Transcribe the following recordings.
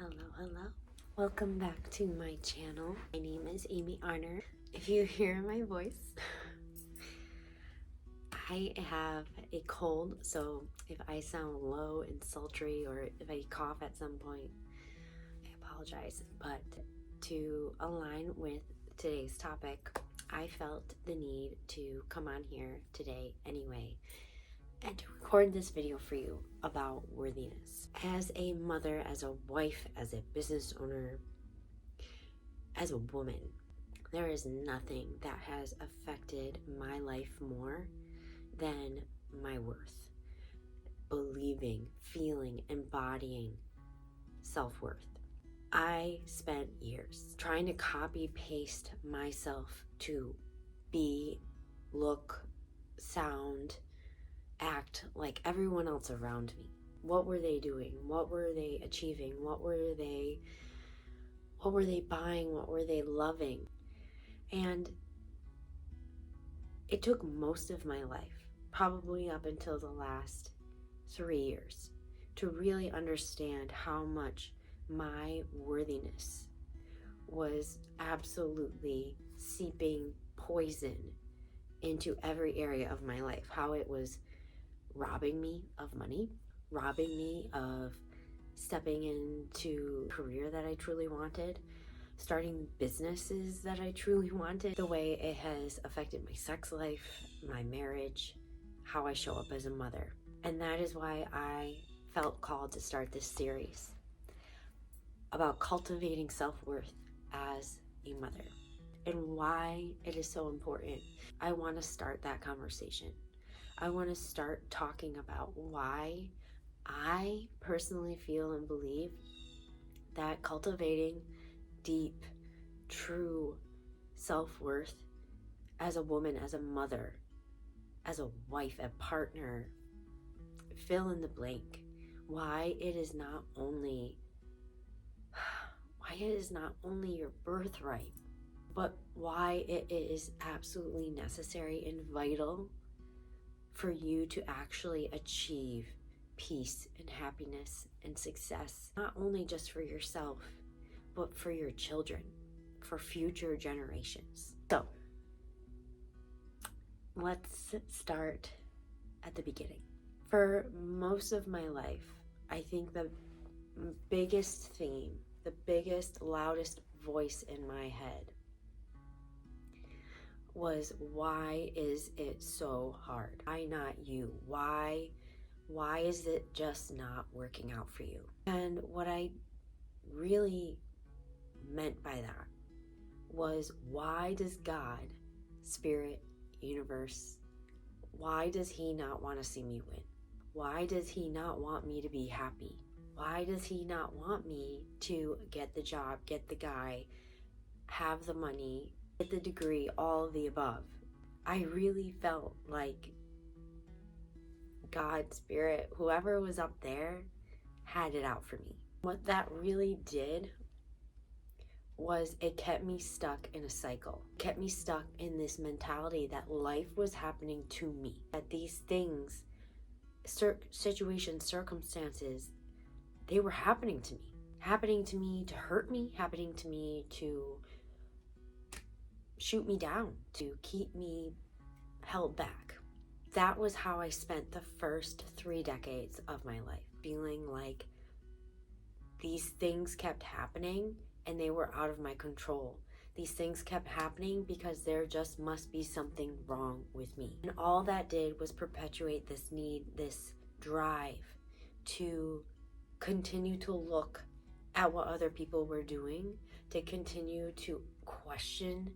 Hello. Welcome back to my channel. My name is Amy Arner. If you hear my voice, I have a cold, so if I sound low and sultry or if I cough at some point, I apologize. But to align with today's topic, I felt the need to come on here today anyway and to record this video for you about worthiness. As a mother, as a wife, as a business owner, as a woman, there is nothing that has affected my life more than my worth. Believing, feeling, embodying self-worth. I spent years trying to copy paste myself to be, look, sound, act like everyone else around me. What were they doing? What were they achieving? What were they buying? What were they loving? And it took most of my life, probably up until the last 3 years, to really understand how much my worthiness was absolutely seeping poison into every area of my life. How it was robbing me of money, robbing me of stepping into a career that I truly wanted, starting businesses that I truly wanted, the way it has affected my sex life, my marriage, how I show up as a mother. And that is why I felt called to start this series about cultivating self-worth as a mother and why it is so important. I want to start that conversation. I want to start talking about why I personally feel and believe that cultivating deep, true self-worth as a woman, as a mother, as a wife, a partner, fill in the blank, why it is not only your birthright, but why it is absolutely necessary and vital for you to actually achieve peace and happiness and success, not only just for yourself, but for your children, for future generations. So let's start at the beginning. For most of my life, I think the biggest theme, the biggest, loudest voice in my head was, why is it so hard? Why not you? Why is it just not working out for you? And what I really meant by that was, why does God, Spirit, Universe, why does He not want to see me win? Why does He not want me to be happy? Why does He not want me to get the job, get the guy, have the money, get the degree, all of the above? I really felt like God, Spirit, whoever was up there had it out for me. What that really did was it kept me stuck in a cycle. It kept me stuck in this mentality that life was happening to me. That these things, situations, circumstances, they were happening to me. Happening to me to hurt me, happening to me to shoot me down, to keep me held back. That was how I spent the first 3 decades of my life, feeling like these things kept happening and they were out of my control. These things kept happening because there just must be something wrong with me. And all that did was perpetuate this need, this drive to continue to look at what other people were doing, to continue to question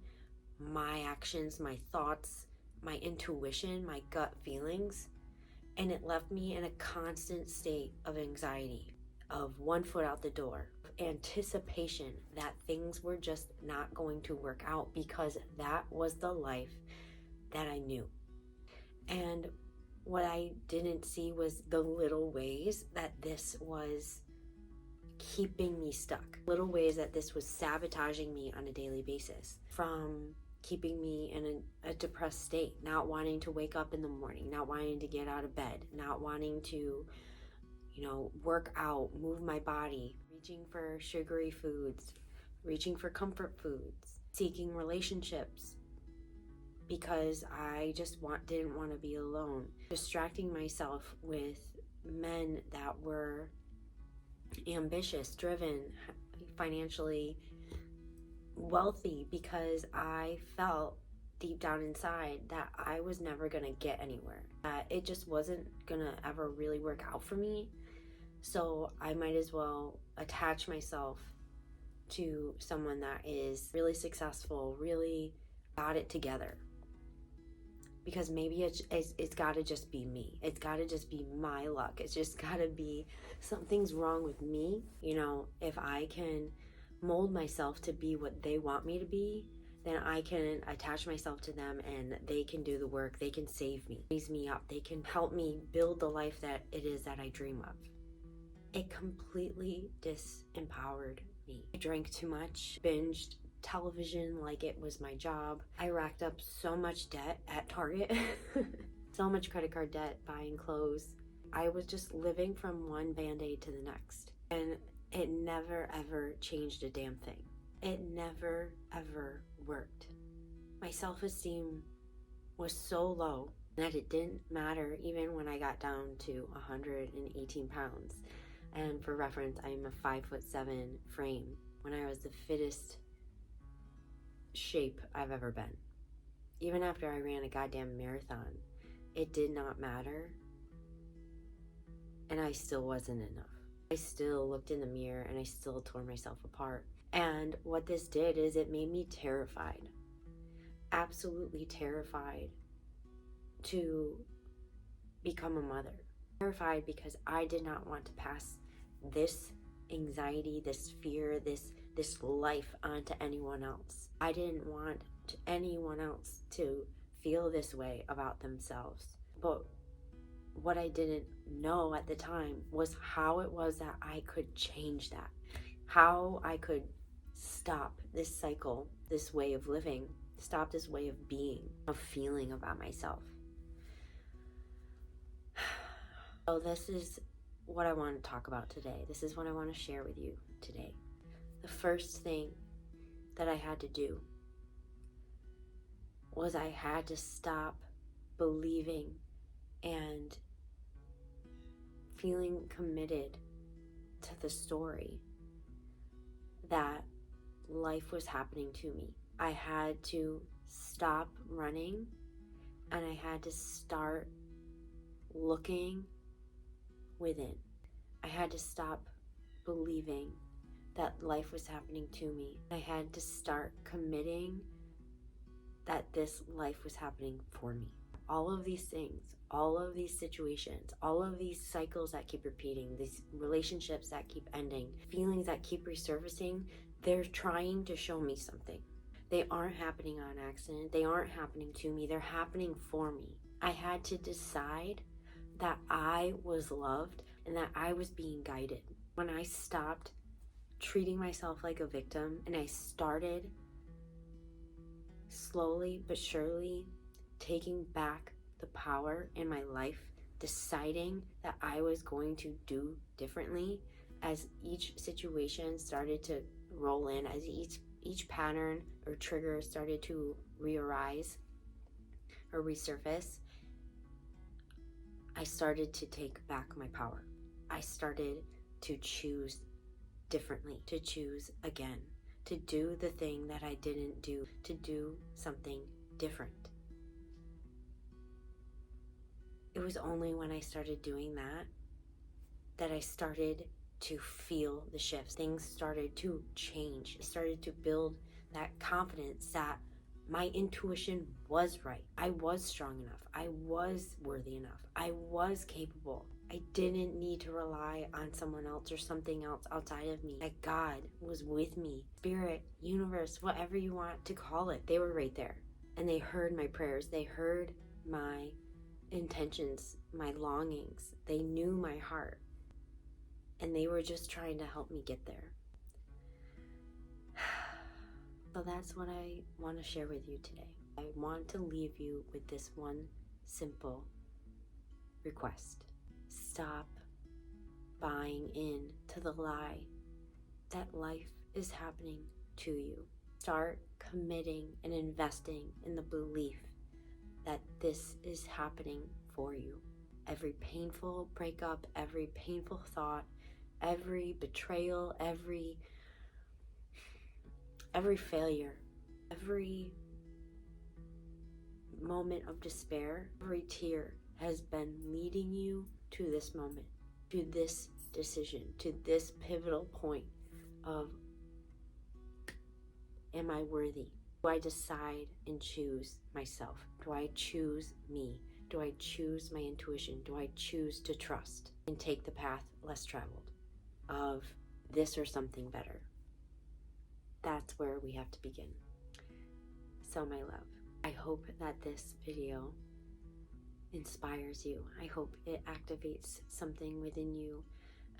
my actions, my thoughts, my intuition, my gut feelings. And it left me in a constant state of anxiety, of one foot out the door, anticipation that things were just not going to work out, because that was the life that I knew. And what I didn't see was the little ways that this was keeping me stuck, little ways that this was sabotaging me on a daily basis, from keeping me in a depressed state, not wanting to wake up in the morning, not wanting to get out of bed, not wanting to, work out, move my body, reaching for sugary foods, reaching for comfort foods, seeking relationships because I just didn't want to be alone, distracting myself with men that were ambitious, driven, financially wealthy, because I felt deep down inside that I was never going to get anywhere. It just wasn't going to ever really work out for me. So I might as well attach myself to someone that is really successful, really got it together. Because maybe it's got to just be me. It's got to just be my luck. It's just got to be something's wrong with me. You know, if I can mold myself to be what they want me to be, then I can attach myself to them and they can do the work. They can save me, raise me up. They can help me build the life that it is that I dream of. It completely disempowered me. I drank too much, binged television like it was my job. I racked up so much debt at Target, so much credit card debt, buying clothes. I was just living from one Band-Aid to the next. And it never ever changed a damn thing. It never ever worked. My self-esteem was so low that it didn't matter even when I got down to 118 pounds. And for reference, I'm a 5'7" frame. When I was the fittest shape I've ever been. Even after I ran a goddamn marathon, it did not matter. And I still wasn't enough. I still looked in the mirror and I still tore myself apart. And what this did is it made me terrified. Absolutely terrified to become a mother. Terrified because I did not want to pass this anxiety, this fear, this life onto anyone else. I didn't want anyone else to feel this way about themselves. But what I didn't know at the time was how it was that I could change that. How I could stop this cycle, this way of living, stop this way of being, of feeling about myself. So this is what I want to talk about today. This is what I want to share with you today. The first thing that I had to do was I had to stop believing and feeling committed to the story that life was happening to me. I had to stop running and I had to start looking within. I had to stop believing that life was happening to me. I had to start committing that this life was happening for me. All of these things, all of these situations, all of these cycles that keep repeating, these relationships that keep ending, feelings that keep resurfacing, they're trying to show me something. They aren't happening on accident. They aren't happening to me. They're happening for me. I had to decide that I was loved and that I was being guided. When I stopped treating myself like a victim and I started slowly but surely taking back the power in my life, deciding that I was going to do differently as each situation started to roll in, as each pattern or trigger started to re-arise or resurface, I started to take back my power. I started to choose differently, to choose again, to do the thing that I didn't do, to do something different. It was only when I started doing that I started to feel the shifts. Things started to change. I started to build that confidence that my intuition was right. I was strong enough. I was worthy enough. I was capable. I didn't need to rely on someone else or something else outside of me. That God was with me. Spirit, universe, whatever you want to call it, they were right there. And they heard my prayers. They heard my intentions, my longings. They knew my heart. And they were just trying to help me get there. So that's what I want to share with you today. I want to leave you with this one simple request. Stop buying in to the lie that life is happening to you. Start committing and investing in the belief that this is happening for you. Every painful breakup, every painful thought, every betrayal, every failure, every moment of despair, every tear has been leading you to this moment, to this decision, to this pivotal point of, am I worthy? Do I decide and choose myself? Do I choose me? Do I choose my intuition? Do I choose to trust and take the path less traveled of this or something better? That's where we have to begin. So my love, I hope that this video inspires you. I hope it activates something within you.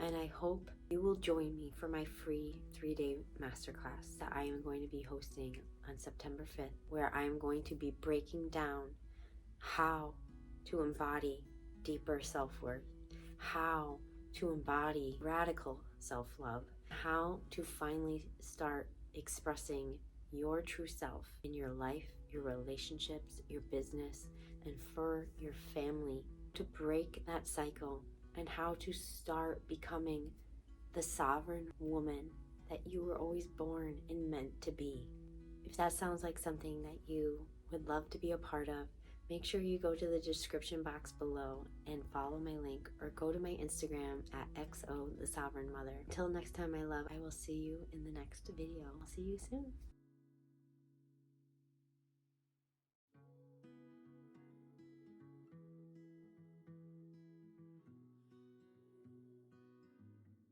And I hope you will join me for my free 3-day masterclass that I am going to be hosting on September 5th, where I am going to be breaking down how to embody deeper self-worth, how to embody radical self-love, how to finally start expressing your true self in your life, your relationships, your business, and for your family, to break that cycle, and how to start becoming the sovereign woman that you were always born and meant to be. If that sounds like something that you would love to be a part of, make sure you go to the description box below and follow my link, or go to my Instagram at XO the Sovereign Mother. Until next time, my love, I will see you in the next video. I'll see you soon.